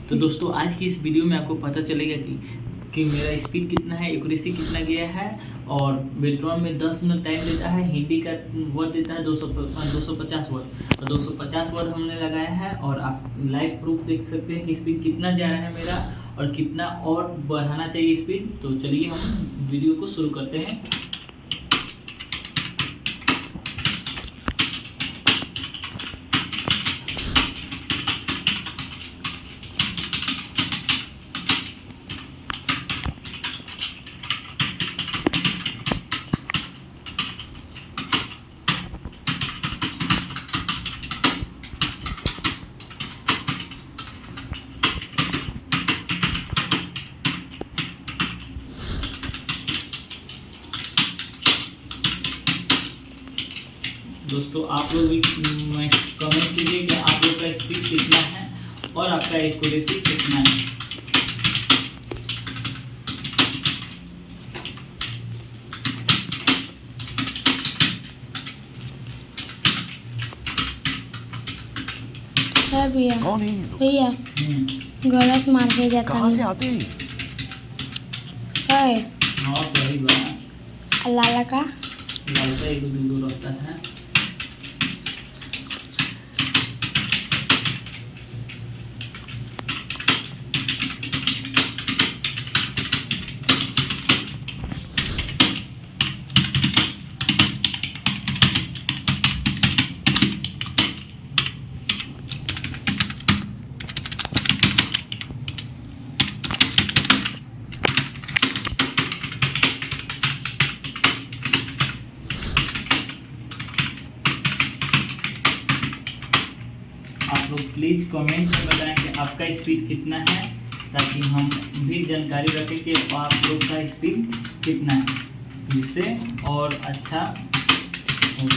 तो दोस्तों आज की इस वीडियो में आपको पता चलेगा कि मेरा स्पीड कितना है, एक्यूरेसी कितना गया है। और वेल्ट्रॉन में 10 मिनट टाइम देता है, हिंदी का वर्ड देता है 250 वर्ड, और 250 वर्ड हमने लगाया है। और आप लाइव प्रूफ देख सकते हैं कि स्पीड कितना जा रहा है मेरा और कितना और बढ़ाना चाहिए स्पीड। तो चलिए हम वीडियो को शुरू करते हैं। दोस्तों आप लोग भी कमेंट कीजिए कि आप लोग का स्पीड कितना है और आपका एक्यूरेसी कितना है। भैया कौन है? भैया गलत मार के जाता कहाँ से आते हैं? है हाँ सही बात। लाला का लालसा एक दूर रहता है। आप लोग प्लीज़ कमेंट में बताएं कि आपका स्पीड कितना है, ताकि हम भी जानकारी रखें कि आप लोग का स्पीड कितना है, जिससे और अच्छा हो।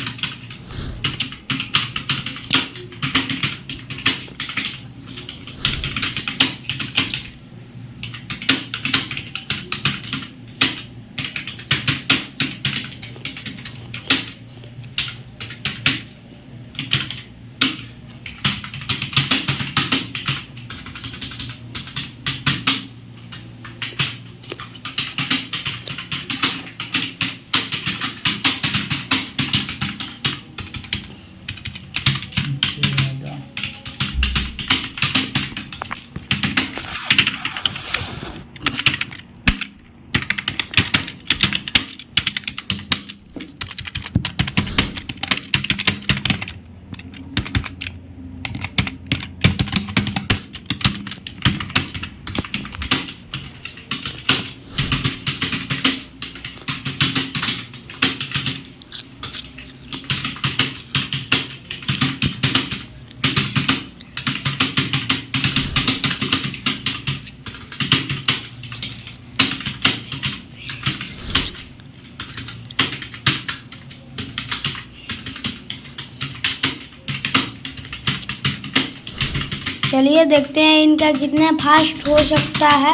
चलिए देखते हैं इनका कितना फास्ट हो सकता है।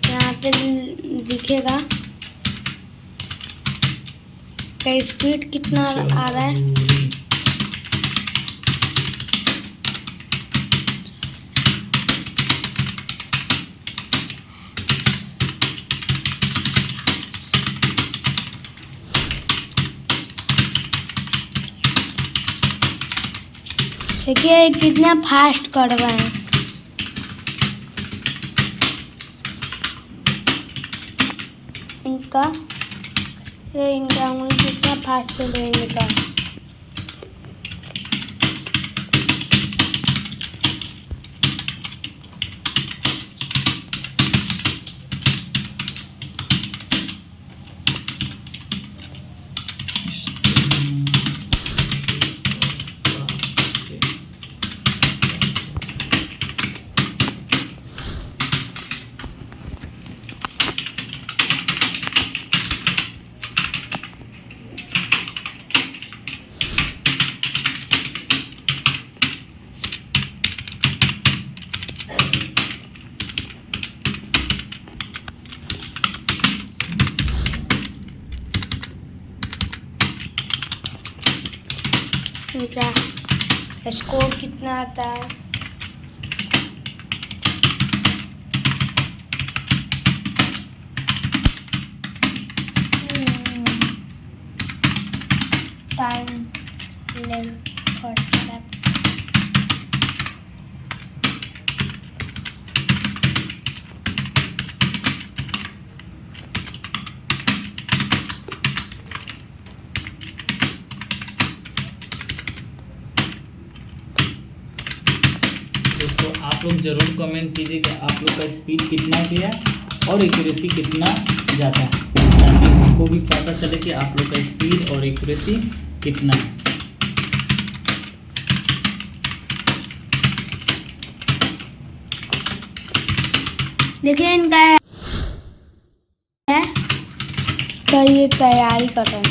यहाँ पे दिखेगा का स्पीड कितना आ रहा है। देखिए कितना फास्ट कर रहे हैं। इनका उंगली कितना फास्ट चल रहा है इनका। इनका स्कोर कितना आता है। पहले फर्स्ट स्टेप। दोस्तों आप लोग ज़रूर कमेंट कीजिएगा आप लोग का स्पीड कितना गया और एक्यूरेसी कितना जाता है, ताकि हमको भी पता चले कि आप लोग का स्पीड और एक्यूरेसी कितना है। देखिए इनका है तो ये तैयारी कर रहे हैं।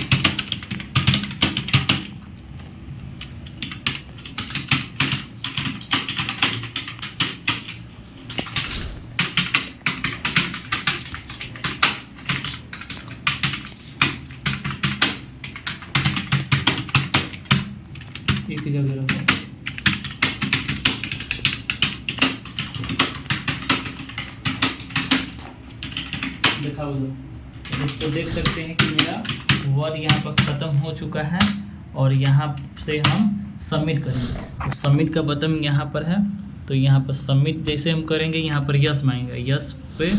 एक ही जगह रखो। दिखाओ दोस्तों, देख सकते हैं कि मेरा वर्ड यहाँ पर ख़त्म हो चुका है और यहाँ से हम सबमिट करेंगे। तो सबमिट का बटन यहाँ पर है, तो यहाँ पर सबमिट जैसे हम करेंगे यहाँ पर यस मांगेगा, यस पे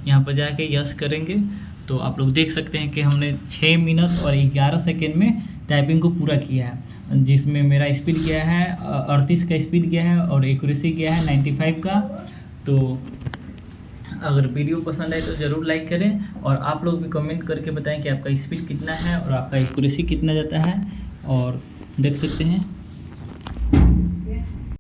यहाँ पर जाके यस करेंगे। तो आप लोग देख सकते हैं कि हमने 6 मिनट और 11 सेकेंड में टाइपिंग को पूरा किया है, जिसमें मेरा स्पीड गया है 38 का स्पीड गया है और एक्यूरेसी गया है 95 का। तो अगर वीडियो पसंद आए तो ज़रूर लाइक करें और आप लोग भी कमेंट करके बताएं कि आपका स्पीड कितना है और आपका एक्यूरेसी कितना जाता है। और देख सकते हैं